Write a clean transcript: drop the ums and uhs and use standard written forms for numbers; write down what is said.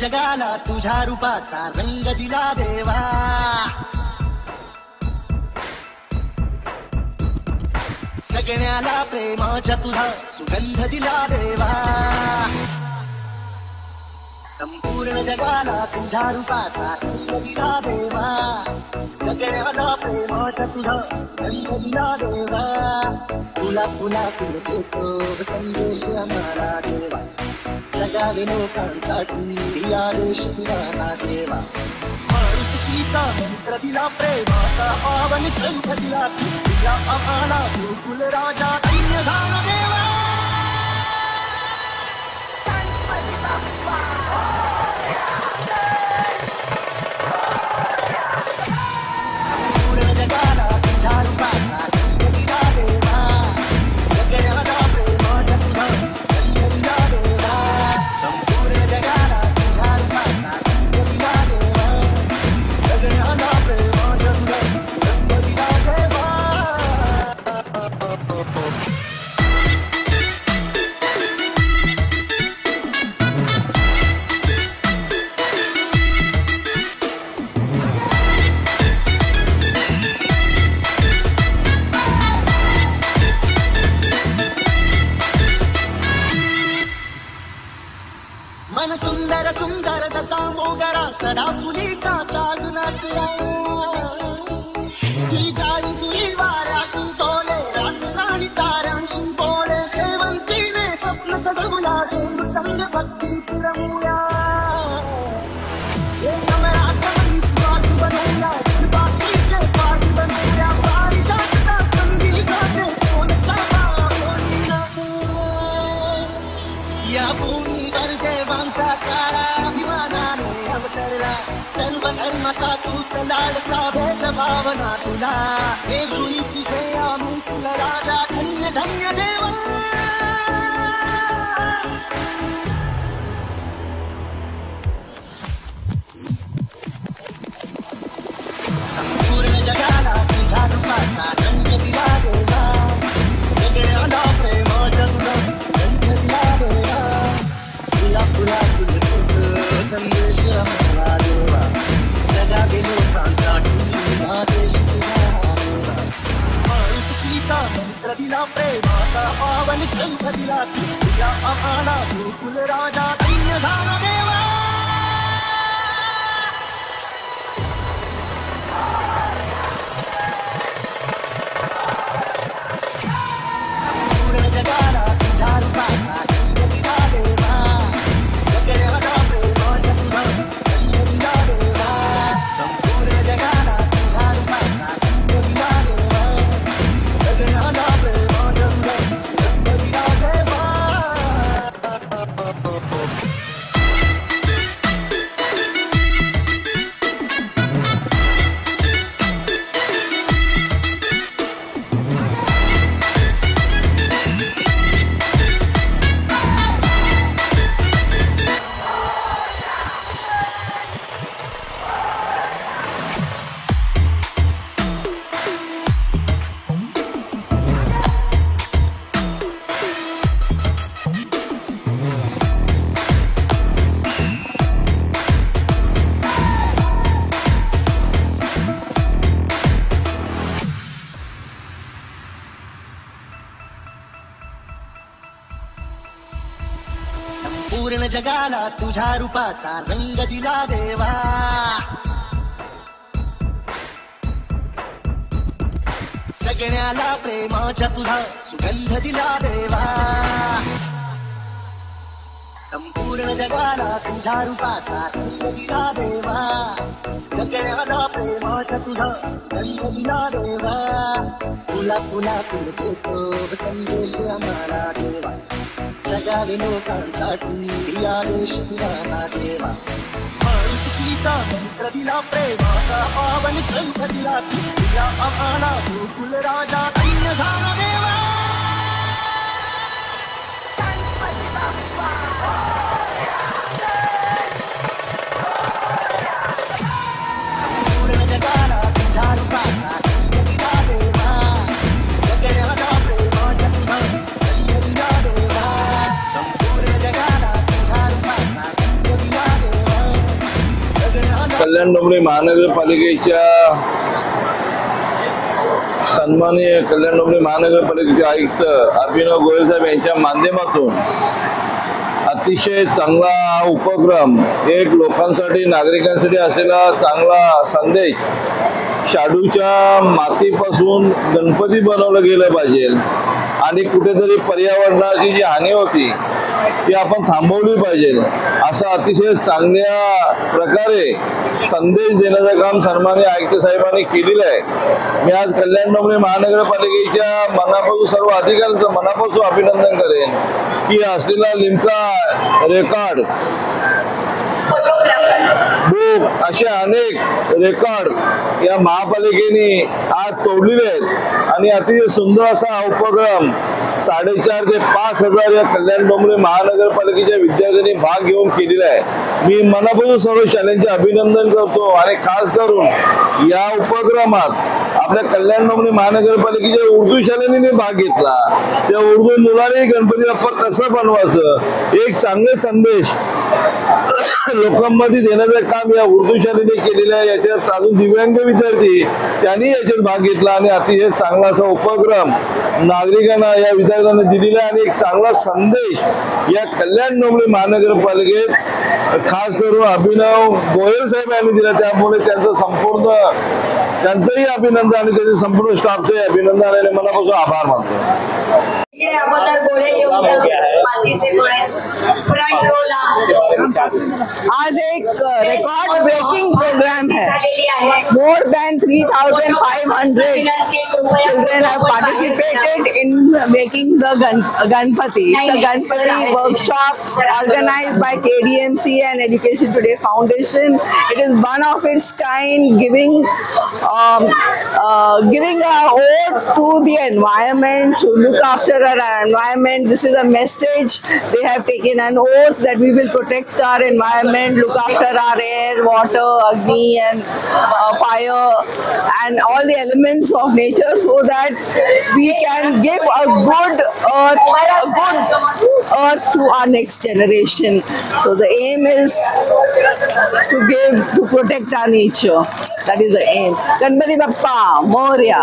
जगाला तुझ्या रूपाचा रंग दिला देवा. सगळ्याला प्रेमाच्या तुझा सुगंध दिला देवा. संपूर्ण जगाला तुझ्या रूपाचा रंग दिला देवा. सगळ्याला प्रेमाच्या तुझा सुगंध दिला देवा. तुला पुन्हा तुला देतो संदेश आम्हाला देवा. जगाले लोकांसाठी आदेश तुला देवा. माणुसकीचा मंत्र दिला प्रेमाचा पावन ग्रंथ दिला. तुला आम्हाला गोकुल राजा दैन्य झाला देवा. संपूर्ण जगाला तुझ्या रूपाचा रंग दिला देवा. सगळ्याला प्रेमाचा तुझा रंग दिला देवा. संपूर्ण जगाला तुझ्या रूपाचा रंग दिला देवा. सगळ्याला प्रेमाचा तुझा रंग दिला देवा. मन सुंदर सुंदर जसा मोगरा सदा फुलीचा साज नाचला. ती जाळी जुळी वाऱ्याची तोले राणी तारांची बोले. शेवंतीने स्वप्न सजवला संग भक्ती पुरवूया. हे कमळा संगी स्वाट बनवूया. बाक्षीचे पाठ बनवूया. पारिजातचा संगीताचे कोणचा कोणी नको. या भूमीवर देवांचा तारा विमानाने अवतरला. सर्व धर्माचा तूच लाडका भेदभावना तुला. हे गुणी तुझे आम्ही तुला राजा धन्य धन्य देवा. संपूर्ण जगाला तुझ्या रूपाचा रंग दिला देवा. सगळ्याला प्रेमाचा तुझा रंग दिला देवा. तुला तुला तुला संदेश आम्हाला देवा. जगाले लोकांसाठी आदेश तुला देवा. माणुसकीचा मंत्र दिला प्रेमाचा पावन ग्रंथ दिला. तुला आम्हाला गोकुल राजा दैन्य झाला देवा. संपूर्ण जगाला तुझ्या रूपाचा रंग दिला देवा. सगळ्याला प्रेमाचा तुझा रंग दिला देवा. संपूर्ण जगाला तुझ्या रूपाचा रंग दिला देवा. सगळ्याला प्रेमाचा तुझा रंग दिला देवा. संपूर्ण जगाला तुझ्या रूपाचा रंग दिला देवा. सगळ्याला प्रेमाच्या तुझा सुगंध दिला देवा. संपूर्ण जगाला तुझ्या रूपाचा रंग दिला देवा. सगळ्याला प्रेमाच्या तुझा रंग दिला देवा. तुला पुन्हा तुला देतो संदेश आम्हाला देवा. जगाले लोकांसाठी आदेश तुला देवा. माणुसकीचा मंत्र दिला प्रेमाचा पावन ग्रंथ दिला. तुला आम्हाला गोकुल राजा दैन्य झाला देवा. संपूर्ण जगाला तुझ्या रूपाचा रंग दिला देवा. सगळ्याला प्रेमाचा तुझा रंग दिला देवा. संपूर्ण जगाला तुझ्या रूपाचा रंग दिला देवा. कल्याण डोंबिवली महानगरपालिकेच्या सन्माननीय कल्याण डोंबिवली महानगरपालिकेचे आयुक्त अभिनव गोयल साहेब यांच्या माध्यमातून अतिशय चांगला उपक्रम, एक लोकांसाठी नागरिकांसाठी असलेला चांगला संदेश, शाडूच्या मातीपासून गणपती बनवलं गेलं पाहिजे आणि कुठेतरी पर्यावरणाची जी हानी होती ती आपण थांबवली पाहिजे, असं अतिशय चांगल्या प्रकारे संदेश देण्याचं काम सन्माननीय आयुक्त साहेबांनी केलेलं आहे। मी आज कल्याण डोंबिवली महानगरपालिकेच्या मनापासून सर्व अधिकाऱ्यांचं मनापासून अभिनंदन करेन की असलेला लिम्का रेकॉर्ड बुक असे अनेक रेकॉर्ड या महापालिकेने आज तोडलेले आहेत आणि अतिशय सुंदर असा उपक्रम 4,500 ते 5,000 या कल्याण डोंबिवली महानगरपालिकेच्या विद्यार्थ्यांनी भाग घेऊन केलेला आहे। मी मनापासून सर्व शाळांचे अभिनंदन करतो आणि खास करून या उपक्रमात आपल्या कल्याण डोंबिवली महानगरपालिकेच्या उर्दू शाळांनी भाग घेतला। त्या उर्दू मुलांनी गणपती बाप्पा कसं बनवायचं एक चांगले संदेश लोकांमध्ये देण्याचं काम या उर्दू शाळेने केलेलं आहे। याच्यात अजून दिव्यांग विद्यार्थी त्यांनी याच्यात भाग घेतला आणि अतिशय चांगला असा उपक्रम नागरिकांना या विद्यार्थ्यांना दिलेला आहे आणि एक चांगला संदेश या कल्याण डोंबिवली महानगरपालिकेत खास करून अभिनव गोयल साहेब यांनी दिला। त्यामुळे त्यांचंही अभिनंदन आणि त्याचे संपूर्ण स्टाफचे अभिनंदन आणि मनापासून आभार मानतो। अगोदर गोळे येऊन मातीचे गोळे फ्रंट रोला आज एक रिकॉर्ड ब्रेकिंग प्रोग्राम है। More than 3,500 children have participated in making the Ganpati. The Ganpati workshop organized by KDMC and Education Today Foundation. It is one of its kind, giving a ode to the environment, to look after our environment. This is a message. They have taken an oath that we will protect our environment, look after our air, water, agni and fire and all the elements of nature so that we can give a good earth to our next generation. So the aim is to protect our nature. That is the aim. Ganpati Bappa Moria.